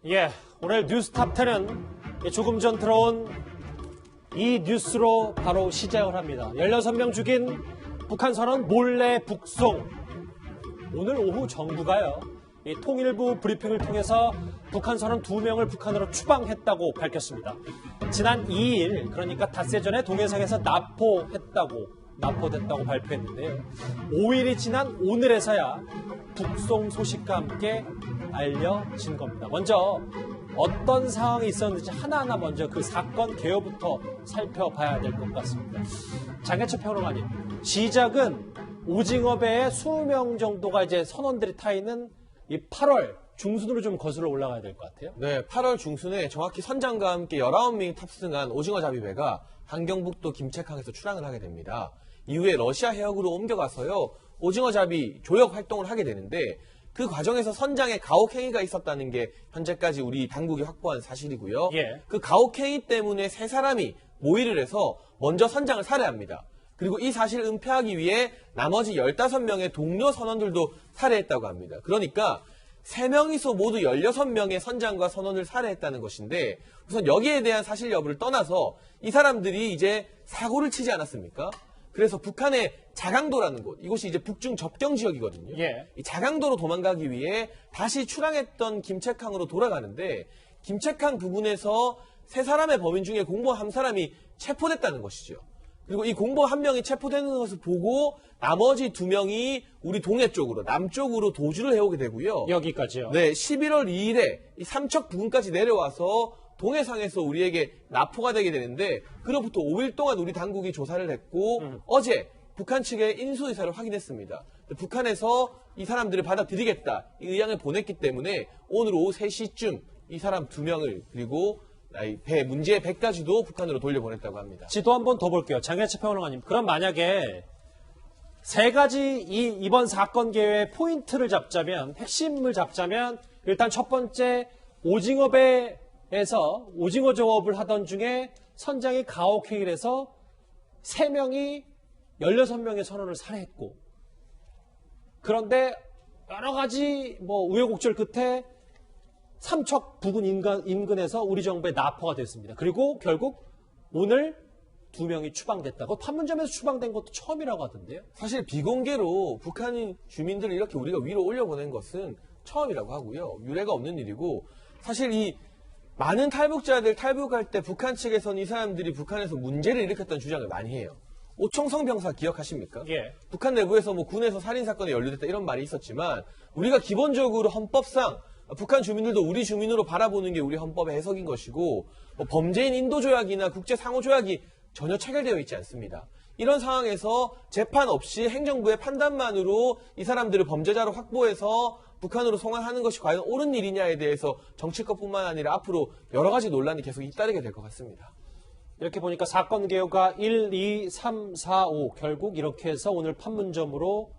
예, 오늘 뉴스탑10은 조금 전 들어온 이 뉴스로 바로 시작을 합니다. 16명 죽인 북한 선원 몰래 북송. 오늘 오후 정부가요, 이 통일부 브리핑을 통해서 북한 선원 2명을 북한으로 추방했다고 밝혔습니다. 지난 2일, 그러니까 닷새 전에 동해상에서 납포됐다고 발표했는데요. 5일이 지난 오늘에서야 북송 소식과 함께 알려진 겁니다. 먼저 어떤 상황이 있었는지 하나하나 먼저 그 사건 개요부터 살펴봐야 될 것 같습니다. 장혜철 평론가님, 시작은 오징어배에 20명 정도가 이제 선원들이 타 있는 이 8월 중순으로 좀 거슬러 올라가야 될 것 같아요. 네, 8월 중순에 정확히 선장과 함께 19명이 탑승한 오징어 잡이배가 한경북도 김책항에서 출항을 하게 됩니다. 이후에 러시아 해역으로 옮겨가서요, 오징어 잡이 조역 활동을 하게 되는데, 그 과정에서 선장의 가혹행위가 있었다는 게 현재까지 우리 당국이 확보한 사실이고요. 예. 그 가혹행위 때문에 3사람이 모의를 해서 먼저 선장을 살해합니다. 그리고 이 사실을 은폐하기 위해 나머지 15명의 동료 선원들도 살해했다고 합니다. 그러니까 3명이서 모두 16명의 선장과 선원을 살해했다는 것인데, 우선 여기에 대한 사실 여부를 떠나서 이 사람들이 이제 사고를 치지 않았습니까? 그래서 북한의 자강도라는 곳, 이곳이 이제 북중 접경 지역이거든요. 예. 이 자강도로 도망가기 위해 다시 출항했던 김책항으로 돌아가는데, 김책항 부근에서 3사람의 범인 중에 공무원 1사람이 체포됐다는 것이죠. 그리고 이 공무원 1명이 체포되는 것을 보고 나머지 2명이 우리 동해 쪽으로, 남쪽으로 도주를 해오게 되고요. 여기까지요. 네, 11월 2일에 이 삼척 부근까지 내려와서 동해상에서 우리에게 납포가 되게 되는데, 그로부터 5일 동안 우리 당국이 조사를 했고, 어제 북한 측의 인수의사를 확인했습니다. 북한에서 이 사람들을 받아들이겠다, 이 의향을 보냈기 때문에 오늘 오후 3시쯤 이 사람 2명을, 그리고 문제의 배까지도 북한으로 돌려보냈다고 합니다. 지도 한번 더 볼게요. 장혜철 평론가님, 그럼 만약에 3가지 이번 사건 계획의 포인트를 잡자면, 핵심을 잡자면, 일단 첫 번째, 오징어배에서 오징어 조업을 하던 중에 선장이 가혹행위를 해서 3명이 16명의 선원을 살해했고, 그런데 여러 가지 우여곡절 끝에 삼척 부근 인근에서 우리 정부의 납포가 됐습니다. 그리고 결국 오늘 2명이 추방됐다고, 판문점에서 추방된 것도 처음이라고 하던데요. 사실 비공개로 북한 주민들을 이렇게 우리가 위로 올려보낸 것은 처음이라고 하고요. 유례가 없는 일이고, 사실 이 많은 탈북자들 탈북할 때 북한 측에서는 이 사람들이 북한에서 문제를 일으켰다는 주장을 많이 해요. 오총성 병사 기억하십니까? 예. 북한 내부에서 군에서 살인사건에 연루됐다 이런 말이 있었지만, 우리가 기본적으로 헌법상 북한 주민들도 우리 주민으로 바라보는 게 우리 헌법의 해석인 것이고, 범죄인 인도조약이나 국제상호조약이 전혀 체결되어 있지 않습니다. 이런 상황에서 재판 없이 행정부의 판단만으로 이 사람들을 범죄자로 확보해서 북한으로 송환하는 것이 과연 옳은 일이냐에 대해서 정치권뿐만 아니라 앞으로 여러 가지 논란이 계속 잇따르게 될 것 같습니다. 이렇게 보니까 사건 개요가 1, 2, 3, 4, 5 결국 이렇게 해서 오늘 판문점으로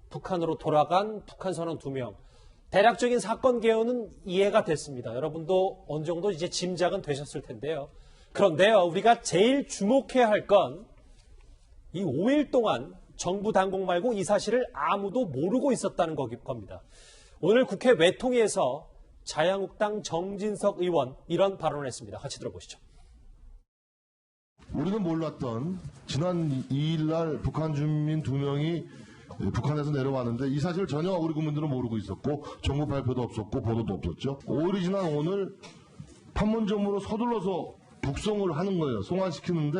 북한으로 돌아간 북한 선원 2명. 대략적인 사건 개요는 이해가 됐습니다. 여러분도 어느 정도 이제 짐작은 되셨을 텐데요. 그런데요, 우리가 제일 주목해야 할 건 이 5일 동안 정부 당국 말고 이 사실을 아무도 모르고 있었다는 겁니다. 오늘 국회 외통위에서 자유한국당 정진석 의원 이런 발언을 했습니다. 같이 들어보시죠. 우리는 몰랐던 지난 2일 날 북한 주민 2명이 북한에서 내려왔는데, 이 사실을 전혀 우리 국민들은 모르고 있었고, 정부 발표도 없었고 보도도 없었죠. 5일이 지난 오늘 판문점으로 서둘러서 북송을 하는 거예요. 송환시키는데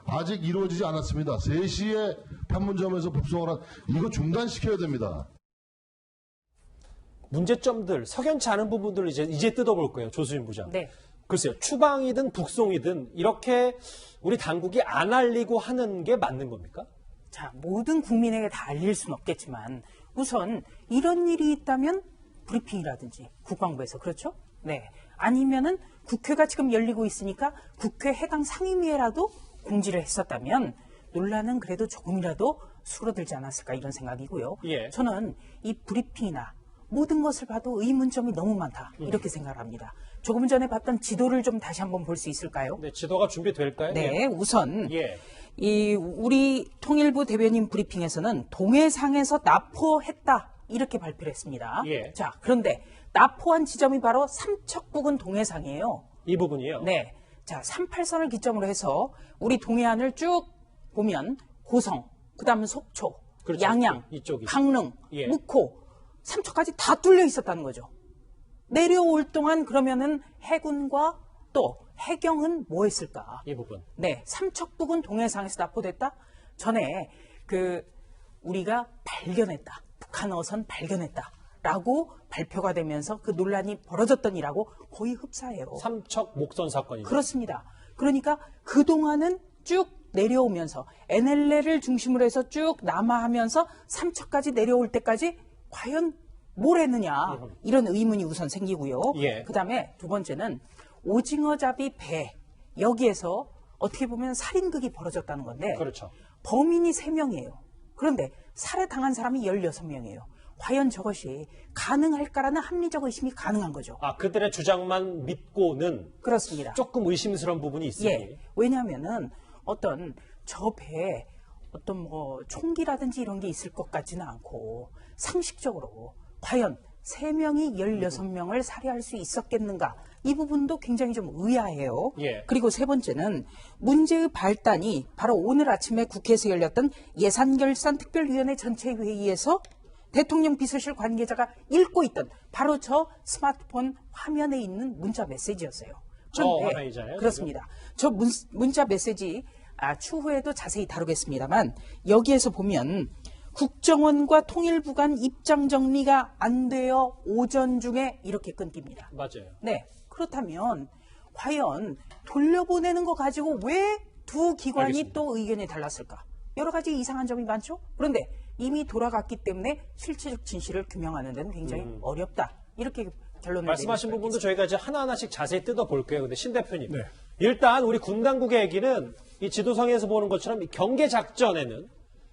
아직 이루어지지 않았습니다. 3시에 판문점에서 북송을 이거 중단시켜야 됩니다. 문제점들, 석연치 않은 부분들을 이제 뜯어볼 거예요. 조수진 부장. 네. 글쎄요, 추방이든 북송이든 이렇게 우리 당국이 안 알리고 하는 게 맞는 겁니까? 자, 모든 국민에게 다 알릴 수는 없겠지만, 우선 이런 일이 있다면 브리핑이라든지 국방부에서, 그렇죠? 네. 아니면은 국회가 지금 열리고 있으니까 국회 해당 상임위에라도 공지를 했었다면 논란은 그래도 조금이라도 수그러들지 않았을까, 이런 생각이고요. 예. 저는 이 브리핑이나 모든 것을 봐도 의문점이 너무 많다, 이렇게 생각을 합니다. 조금 전에 봤던 지도를 좀 다시 한번 볼 수 있을까요? 네, 지도가 준비될까요? 네, 우선 예. 우리 통일부 대변인 브리핑에서는 동해상에서 납포했다, 이렇게 발표를 했습니다. 예. 자, 그런데 납포한 지점이 바로 삼척 부근 동해상이에요. 이 부분이요. 네. 자, 38선을 기점으로 해서 우리 동해안을 쭉 보면 고성, 그다음에 속초, 그렇죠. 양양, 이쪽이죠. 강릉, 예. 묵호, 삼척까지 다 뚫려 있었다는 거죠. 내려올 동안 그러면은 해군과 또 해경은 뭐 했을까? 이 부분. 네, 삼척 부근 동해상에서 납포됐다. 전에 우리가 발견했다. 북한 어선 발견했다라고 발표가 되면서 그 논란이 벌어졌던 일하고 거의 흡사해요. 삼척 목선 사건이죠. 그렇습니다. 그러니까 그동안은 쭉 내려오면서 NLL을 중심으로 해서 쭉 남하하면서 삼척까지 내려올 때까지 과연 뭘 했느냐 이런 의문이 우선 생기고요. 예. 그다음에 두 번째는 오징어잡이 배 여기에서 어떻게 보면 살인극이 벌어졌다는 건데 그렇죠. 범인이 3명이에요. 그런데 살해당한 사람이 16명이에요. 과연 저것이 가능할까라는 합리적 의심이 가능한 거죠. 아, 그들의 주장만 믿고는 그렇습니다. 조금 의심스러운 부분이 있으니. 예. 왜냐하면은 어떤 저 배에 어떤 뭐 총기라든지 이런 게 있을 것 같지는 않고 상식적으로 과연 3명이 16명을 살해할 수 있었겠는가 이 부분도 굉장히 좀 의아해요. 예. 그리고 세 번째는 문제의 발단이 바로 오늘 아침에 국회에서 열렸던 예산결산특별위원회 전체 회의에서 대통령 비서실 관계자가 읽고 있던 바로 저 스마트폰 화면에 있는 문자 메시지였어요. 화면이잖아요, 그렇습니다. 저 문자 메시지 추후에도 자세히 다루겠습니다만 여기에서 보면 국정원과 통일부 간 입장 정리가 안 되어 오전 중에 이렇게 끊깁니다. 맞아요. 네. 그렇다면 과연 돌려보내는 거 가지고 왜 두 기관이 알겠습니다. 또 의견이 달랐을까? 여러 가지 이상한 점이 많죠? 그런데 이미 돌아갔기 때문에 실체적 진실을 규명하는 데는 굉장히 어렵다. 이렇게 결론을 말씀하신 내릴 부분도 저희가 이제 하나하나씩 자세히 뜯어볼게요. 근데 신 대표님. 네. 일단 우리 군 당국의 얘기는 이 지도상에서 보는 것처럼 이 경계 작전에는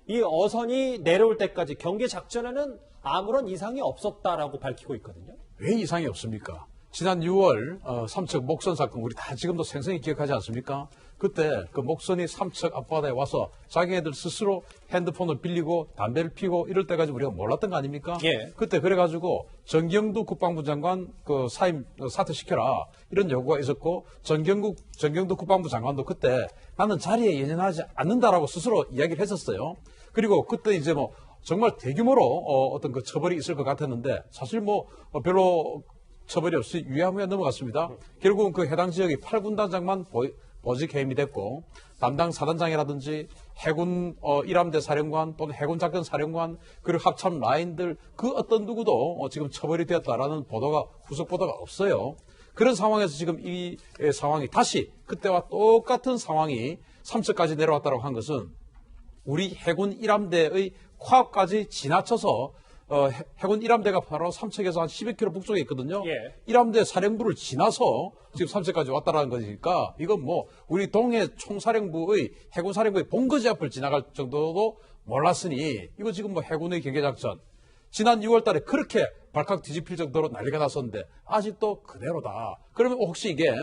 이 어선이 내려올 때까지 경계 작전에는 아무런 이상이 없었다라고 밝히고 있거든요. 왜 이상이 없습니까? 지난 6월 삼척 목선 사건 우리 다 지금도 생생히 기억하지 않습니까? 그때 그 목선이 삼척 앞바다에 와서 자기네들 스스로 핸드폰을 빌리고 담배를 피고 이럴 때까지 우리가 몰랐던 거 아닙니까? 예. 그때 그래가지고 정경두 국방부 장관 그 사임 사퇴시켜라 이런 요구가 있었고 정경두 국방부 장관도 그때 나는 자리에 연연하지 않는다라고 스스로 이야기를 했었어요. 그리고 그때 이제 뭐 정말 대규모로 어떤 그 처벌이 있을 것 같았는데 사실 뭐 별로 처벌이 없이 유야무야 넘어갔습니다. 결국은 그 해당 지역의 8군단장만 보직 해임이 됐고 담당 사단장이라든지 해군 1함대 사령관 또는 해군 작전 사령관 그리고 합참 라인들 그 어떤 누구도 지금 처벌이 되었다라는 보도가 후속 보도가 없어요. 그런 상황에서 지금 이 상황이 다시 그때와 똑같은 상황이 삼척까지 내려왔다고 한 것은 우리 해군 1함대의 코앞까지 지나쳐서 해군 1함대가 바로 삼척에서 한 12km 북쪽에 있거든요. 예. 1함대 사령부를 지나서 지금 삼척까지 왔다라는 거니까 이건 뭐 우리 동해 총사령부의 해군 사령부의 본거지 앞을 지나갈 정도도 몰랐으니 이거 지금 뭐 해군의 경계작전 지난 6월 달에 그렇게 발칵 뒤집힐 정도로 난리가 났었는데 아직도 그대로다. 그러면 혹시 이게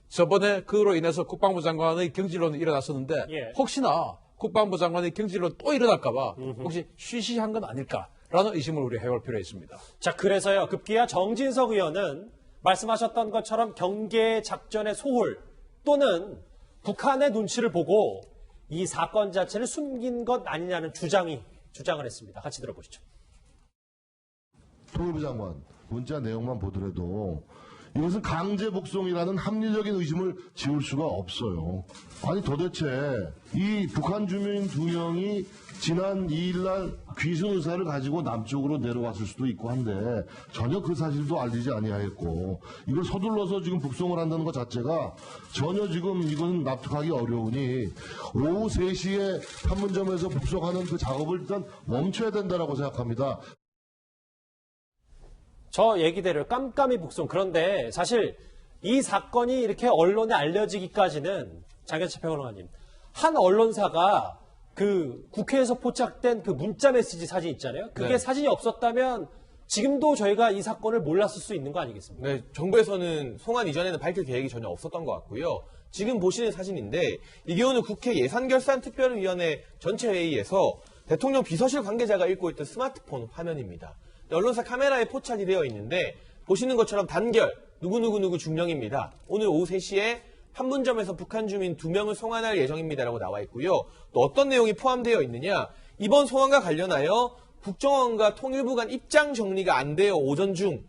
저번에 그로 인해서 국방부 장관의 경질론이 일어났었는데 예. 혹시나 국방부 장관의 경질론 또 일어날까봐 혹시 쉬쉬한 건 아닐까라는 의심을 우리 해볼 필요가 있습니다. 자, 그래서요. 급기야 정진석 의원은 말씀하셨던 것처럼 경계 작전의 소홀 또는 북한의 눈치를 보고 이 사건 자체를 숨긴 것 아니냐는 주장을 했습니다. 같이 들어보시죠. 통일부 장관 문자 내용만 보더라도 이것은 강제 복송이라는 합리적인 의심을 지울 수가 없어요. 아니 도대체 이 북한 주민 2명이 지난 2일날 귀순 의사를 가지고 남쪽으로 내려왔을 수도 있고 한데 전혀 그 사실도 알리지 아니하였고 이걸 서둘러서 지금 북송을 한다는 것 자체가 전혀 지금 이건 납득하기 어려우니 오후 3시에 판문점에서 북송하는 그 작업을 일단 멈춰야 된다라고 생각합니다. 저 얘기대로 깜깜이 북송. 그런데 사실 이 사건이 이렇게 언론에 알려지기까지는 장현철 평론가님, 한 언론사가 그 국회에서 포착된 그 문자 메시지 사진 있잖아요. 그게 네. 사진이 없었다면 지금도 저희가 이 사건을 몰랐을 수 있는 거 아니겠습니까? 네, 정부에서는 송환 이전에는 밝힐 계획이 전혀 없었던 것 같고요. 지금 보시는 사진인데 이 경우는 국회 예산결산특별위원회 전체 회의에서 대통령 비서실 관계자가 읽고 있던 스마트폰 화면입니다. 언론사 카메라에 포착이 되어 있는데 보시는 것처럼 단결 누구누구 중령입니다. 오늘 오후 3시에 판문점에서 북한 주민 2명을 송환할 예정입니다라고 나와 있고요. 또 어떤 내용이 포함되어 있느냐. 이번 송환과 관련하여 국정원과 통일부 간 입장 정리가 안 되어 오전 중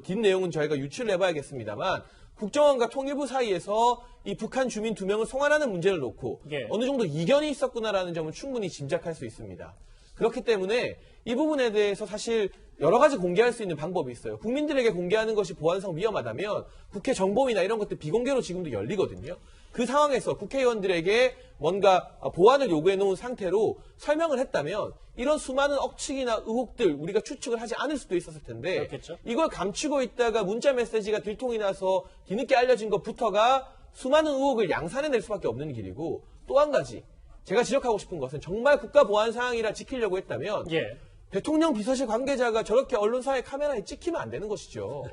뒷내용은 저희가 유출을 해봐야겠습니다만 국정원과 통일부 사이에서 이 북한 주민 2명을 송환하는 문제를 놓고 예. 어느 정도 이견이 있었구나라는 점은 충분히 짐작할 수 있습니다. 그렇기 때문에 이 부분에 대해서 사실 여러 가지 공개할 수 있는 방법이 있어요. 국민들에게 공개하는 것이 보안상 위험하다면 국회 정보위나 이런 것들 비공개로 지금도 열리거든요. 그 상황에서 국회의원들에게 뭔가 보안을 요구해 놓은 상태로 설명을 했다면 이런 수많은 억측이나 의혹들 우리가 추측을 하지 않을 수도 있었을 텐데 그렇겠죠. 이걸 감추고 있다가 문자 메시지가 들통이 나서 뒤늦게 알려진 것부터가 수많은 의혹을 양산해낼 수밖에 없는 길이고 또 한 가지 제가 지적하고 싶은 것은 정말 국가 보안 상황이라 지키려고 했다면 예. 대통령 비서실 관계자가 저렇게 언론사의 카메라에 찍히면 안 되는 것이죠.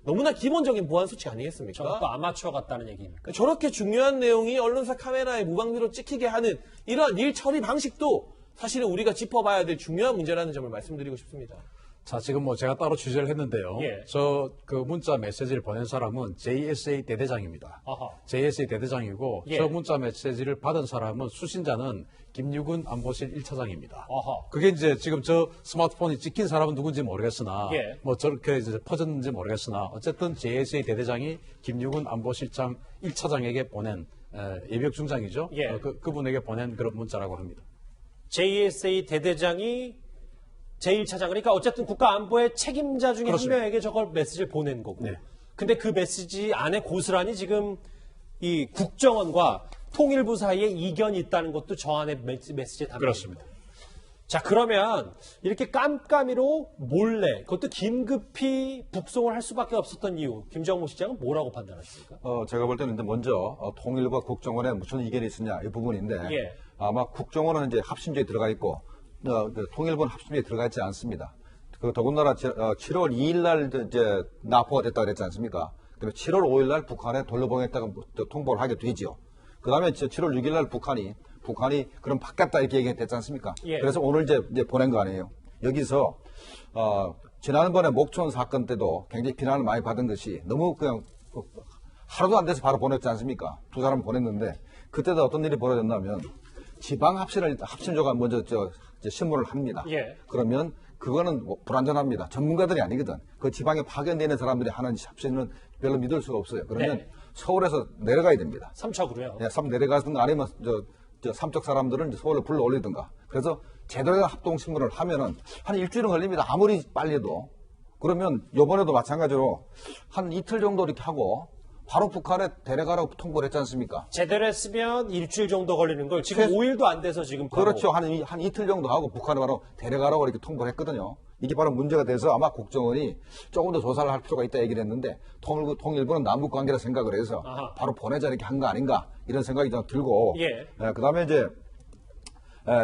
너무나 기본적인 보안 수칙 아니겠습니까? 전부 아마추어 같다는 얘기입니까? 저렇게 중요한 내용이 언론사 카메라에 무방비로 찍히게 하는 이러한 일 처리 방식도 사실은 우리가 짚어봐야 될 중요한 문제라는 점을 말씀드리고 싶습니다. 자, 지금 뭐 제가 따로 취재를 했는데요. 예. 저 그 문자 메시지를 보낸 사람은 JSA 대대장입니다. 아하. JSA 대대장이고 예. 저 문자 메시지를 받은 사람은 수신자는 김유근 안보실 1차장입니다. 아하. 그게 이제 지금 저 스마트폰이 찍힌 사람은 누군지 모르겠으나 예. 뭐 저렇게 이제 퍼졌는지 모르겠으나 어쨌든 JSA 대대장이 김유근 안보실장 1차장에게 보낸 예비역 중장이죠. 예. 그분에게 보낸 그런 문자라고 합니다. JSA 대대장이 제1차장, 그러니까 어쨌든 국가안보의 책임자 중에 그렇습니다. 한 명에게 저걸 메시지를 보낸 거고. 네. 근데 그 메시지 안에 고스란히 지금 이 국정원과 통일부 사이에 이견이 있다는 것도 저 안에 메시지에 담겨 그렇습니다. 있습니다. 자, 그러면 이렇게 깜깜이로 몰래, 그것도 긴급히 북송을 할 수밖에 없었던 이유, 김정모 시장은 뭐라고 판단하십니까? 제가 볼 때는 이제 먼저 통일부와 국정원에 무슨 이견이 있었냐 이 부분인데 예. 아마 국정원은 이제 합심조에 들어가 있고 통일부는 합심조에 들어가 있지 않습니다. 그 더군다나 7월 2일 날 이제 납포가 됐다고 그랬지 않습니까? 그다음에 7월 5일 날 북한에 돌려보냈다고 통보를 하게 되지요. 그다음에 7월 6일 날 북한이 그럼 받겠다 이렇게 얘기했지 않습니까? 예. 그래서 오늘 이제 보낸 거 아니에요. 여기서 지난번에 목촌 사건 때도 굉장히 비난을 많이 받은 것이 너무 그냥 하루도 안 돼서 바로 보냈지 않습니까? 두 사람 보냈는데 그때도 어떤 일이 벌어졌냐면 지방 합심조가 먼저 이제 신문을 합니다. 예. 그러면 그거는 뭐 불완전합니다. 전문가들이 아니거든. 그 지방에 파견되는 사람들이 하는 합신은 별로 믿을 수가 없어요. 그러면 네. 서울에서 내려가야 됩니다. 삼척으로요. 네, 내려가든가 아니면 저 삼척 사람들은 이제 서울로 불러 올리든가. 그래서 제대로 된 합동신문을 하면은 한 일주일은 걸립니다. 아무리 빨리 해도. 그러면 요번에도 마찬가지로 한 이틀 정도 이렇게 하고 바로 북한에 데려가라고 통보를 했지 않습니까? 제대로 했으면 일주일 정도 걸리는 걸 지금 5일도 안 돼서 지금 바로. 그렇죠. 한 이틀 정도 하고 북한에 바로 데려가라고 이렇게 통보를 했거든요. 이게 바로 문제가 돼서 아마 국정원이 조금 더 조사를 할 필요가 있다 얘기를 했는데 통일부는 남북 관계라 생각을 해서 아하. 바로 보내자 이렇게 한 거 아닌가 이런 생각이 좀 들고 예. 그다음에 이제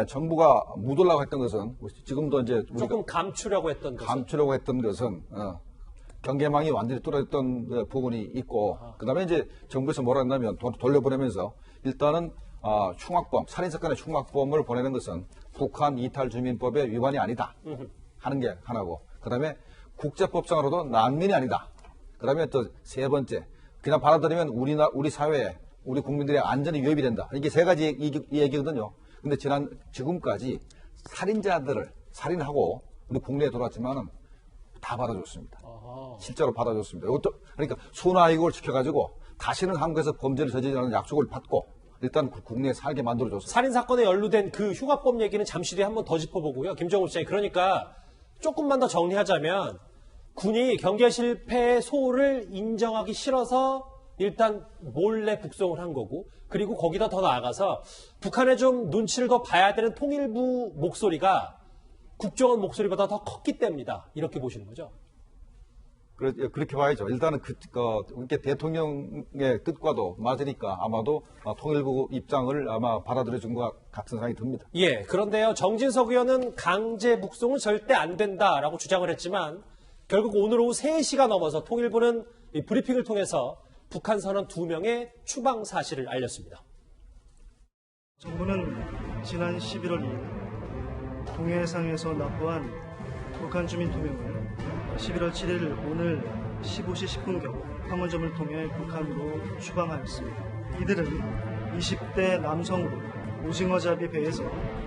정부가 묻으려고 했던 것은 지금도 이제 우리가 조금 감추려고 했던 것은. 감추려고 했던 것은 경계망이 완전히 뚫어졌던 부분이 있고 그다음에 이제 정부에서 뭐라 했냐면 돌려보내면서 일단은 흉악범 살인사건의 흉악범을 보내는 것은 북한 이탈주민법의 위반이 아니다 하는 게 하나고 그다음에 국제법상으로도 난민이 아니다. 그다음에 또 세 번째 그냥 받아들이면 우리 사회에 우리 국민들의 안전이 위협이 된다. 이게 세 가지 이 얘기거든요. 근데 지금까지 살인자들을 살인하고 우리 국내에 들어왔지만은 다 받아줬습니다. 실제로 받아줬습니다. 그러니까 순화이국을 지켜가지고 다시는 한국에서 범죄를 저지르지 않는 약속을 받고 일단 국내에 살게 만들어줬습니다. 살인사건에 연루된 그 흉악범 얘기는 잠시 뒤에 한번 더 짚어보고요. 김정우 시장이 그러니까 조금만 더 정리하자면 군이 경계 실패의 소홀을 인정하기 싫어서 일단 몰래 북송을 한 거고 그리고 거기다 더 나아가서 북한에 좀 눈치를 더 봐야 되는 통일부 목소리가 국정원 목소리보다 더 컸기 때문이다. 이렇게 보시는 거죠. 그렇게 봐야죠. 일단은 이렇게 대통령의 뜻과도 맞으니까 아마도 통일부 입장을 아마 받아들여준 것 같은 생각이 듭니다. 예, 그런데요. 정진석 의원은 강제 북송은 절대 안 된다라고 주장을 했지만 결국 오늘 오후 3시가 넘어서 통일부는 이 브리핑을 통해서 북한 선원 2명의 추방 사실을 알렸습니다. 정부는 지난 11월 2일 동해상에서 납포한 북한 주민 2명을 11월 7일 오늘 15시 10분경 판문점을 통해 북한으로 추방하였습니다. 이들은 20대 남성으로 오징어잡이 배에서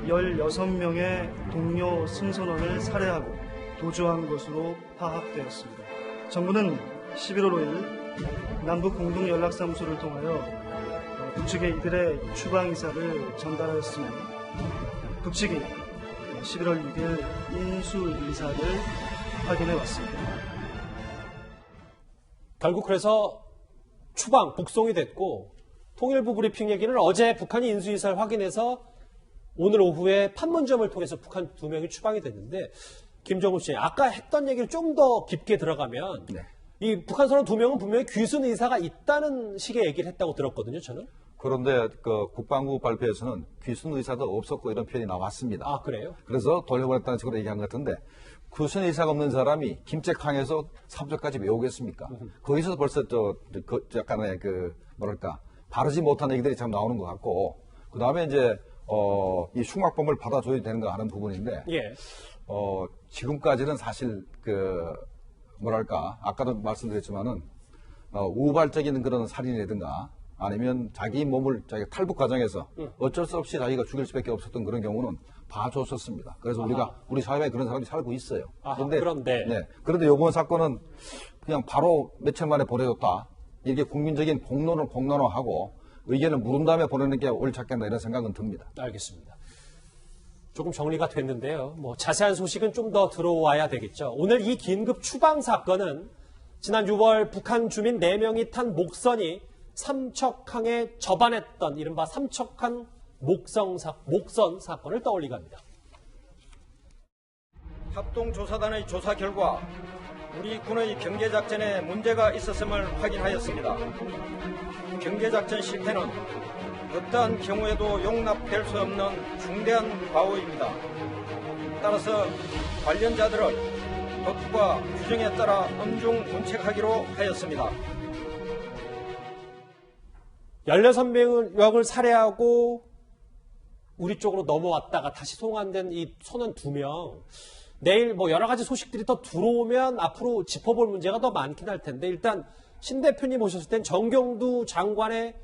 16명의 동료 승선원을 살해하고 도주한 것으로 파악되었습니다. 정부는 11월 5일 남북 공동연락사무소를 통하여 북측에 이들의 추방 의사를 전달하였으며 북측이 11월 6일 인수 의사를 확인해 왔습니다. 결국 그래서 추방, 북송이 됐고 통일부 브리핑 얘기는 어제 북한이 인수이사를 확인해서 오늘 오후에 판문점을 통해서 북한 2명이 추방이 됐는데 김정우 씨, 아까 했던 얘기를 좀 더 깊게 들어가면 이 북한 선원 2명은 분명히 귀순 의사가 있다는 식의 얘기를 했다고 들었거든요, 저는. 그런데 그 국방부 발표에서는 귀순 의사도 없었고 이런 표현이 나왔습니다. 아, 그래요? 그래서 돌려보냈다는 식으로 얘기한 것 같은데 귀순 의사가 없는 사람이 김책항에서 삼척까지 왜 오겠습니까? 거기서 벌써 약간의 뭐랄까 바르지 못한 얘기들이 참 나오는 것 같고 그 다음에 이제 이 흉악범을 받아줘야 되는 거 하는 부분인데 예. 지금까지는 사실 뭐랄까 아까도 말씀드렸지만은 우발적인 그런 살인이라든가 아니면 자기 몸을 자기 탈북 과정에서 어쩔 수 없이 자기가 죽일 수밖에 없었던 그런 경우는 봐줬었습니다. 그래서 우리 사회에 그런 사람이 살고 있어요. 그런데 그런데 이번 사건은 그냥 바로 며칠 만에 보내줬다. 이게 국민적인 공론화하고 의견을 물은 다음에 보내는 게 옳지 않겠나 이런 생각은 듭니다. 알겠습니다. 조금 정리가 됐는데요. 자세한 소식은 좀 더 들어와야 되겠죠. 오늘 이 긴급 추방 사건은 지난 6월 북한 주민 4명이 탄 목선이 삼척항에 접안했던 이른바 삼척항 목선 사건을 떠올리게 합니다. 합동조사단의 조사 결과 우리 군의 경계작전에 문제가 있었음을 확인하였습니다. 경계작전 실패는 어떠한 경우에도 용납될 수 없는 중대한 과오입니다. 따라서 관련자들의 법과 규정에 따라 엄중 문책하기로 하였습니다. 16명을 살해하고 우리 쪽으로 넘어왔다가 다시 송환된 이 선원 2명. 내일 여러 가지 소식들이 더 들어오면 앞으로 짚어볼 문제가 더 많긴 할 텐데 일단 신 대표님 오셨을 땐 정경두 장관의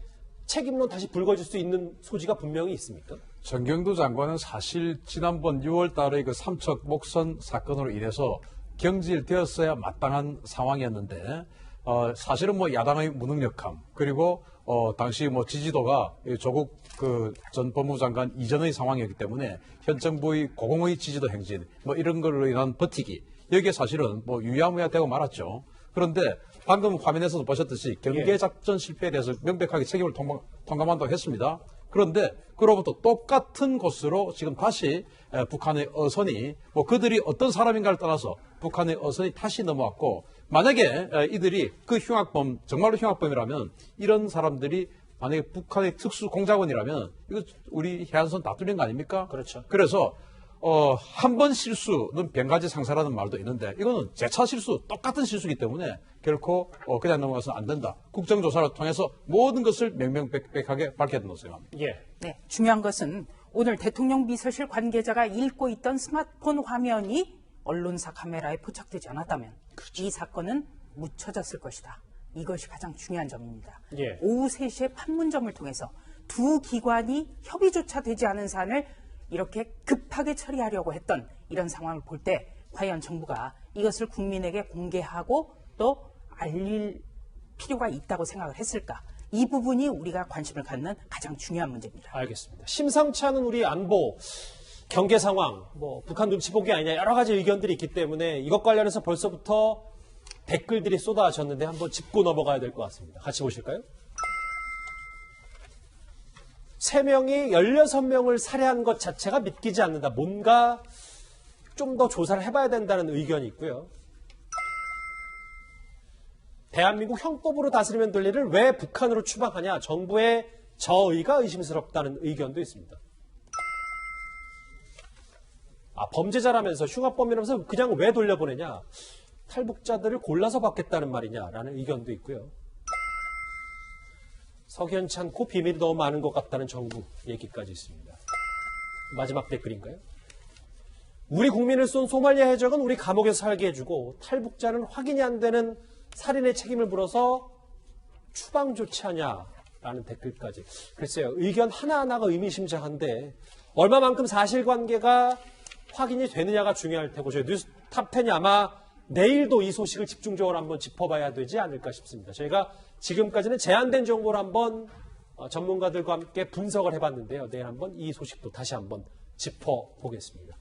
책임론 다시 불거질 수 있는 소지가 분명히 있습니까? 정경두 장관은 사실 지난번 6월 달의 그 삼척 목선 사건으로 인해서 경질되었어야 마땅한 상황이었는데 사실은 야당의 무능력함 그리고 당시 지지도가 조국 전 법무부 장관 이전의 상황이었기 때문에 현 정부의 고공의 지지도 행진 이런 걸로 인한 버티기 여기에 사실은 유야무야 되고 말았죠. 그런데 방금 화면에서도 보셨듯이 경계작전 실패에 대해서 명백하게 책임을 통감한다고 했습니다. 그런데 그로부터 똑같은 곳으로 지금 다시 북한의 어선이 그들이 어떤 사람인가를 떠나서 북한의 어선이 다시 넘어왔고 만약에 이들이 그 흉악범 정말로 흉악범이라면 이런 사람들이 만약에 북한의 특수공작원이라면 이거 우리 해안선 다 뚫린 거 아닙니까? 그렇죠. 그래서 한 번 실수는 100가지 상사라는 말도 있는데 이거는 재차 실수, 똑같은 실수이기 때문에 결코 그냥 넘어가서는 안 된다. 국정조사를 통해서 모든 것을 명명백백하게 밝혀야 된다고 생각합니다. 예. 네, 중요한 것은 오늘 대통령 비서실 관계자가 읽고 있던 스마트폰 화면이 언론사 카메라에 포착되지 않았다면 이 사건은 묻혀졌을 것이다. 이것이 가장 중요한 점입니다. 예. 오후 3시에 판문점을 통해서 두 기관이 협의조차 되지 않은 사안을 이렇게 급하게 처리하려고 했던 이런 상황을 볼 때 과연 정부가 이것을 국민에게 공개하고 또 알릴 필요가 있다고 생각을 했을까? 이 부분이 우리가 관심을 갖는 가장 중요한 문제입니다. 알겠습니다. 심상치 않은 우리 안보, 경계 상황, 북한 눈치 보기 아니냐 여러 가지 의견들이 있기 때문에 이것 관련해서 벌써부터 댓글들이 쏟아졌는데 한번 짚고 넘어가야 될 것 같습니다. 같이 보실까요? 3명이 16명을 살해한 것 자체가 믿기지 않는다. 뭔가 좀 더 조사를 해봐야 된다는 의견이 있고요. 대한민국 형법으로 다스리면 될 일을 왜 북한으로 추방하냐. 정부의 저의가 의심스럽다는 의견도 있습니다. 범죄자라면서 흉악범이라면서 그냥 왜 돌려보내냐. 탈북자들을 골라서 받겠다는 말이냐라는 의견도 있고요. 석연치 않고 비밀이 너무 많은 것 같다는 정부 얘기까지 있습니다. 마지막 댓글인가요? 우리 국민을 쏜 소말리아 해적은 우리 감옥에서 살게 해주고 탈북자는 확인이 안 되는 살인의 책임을 물어서 추방 조치하냐라는 댓글까지. 글쎄요, 의견 하나하나가 의미심장한데 얼마만큼 사실관계가 확인이 되느냐가 중요할 테고 저희 뉴스 탑10이 아마 내일도 이 소식을 집중적으로 한번 짚어봐야 되지 않을까 싶습니다. 저희가 지금까지는 제한된 정보를 한번 전문가들과 함께 분석을 해봤는데요. 내일 한번 이 소식도 다시 한번 짚어보겠습니다.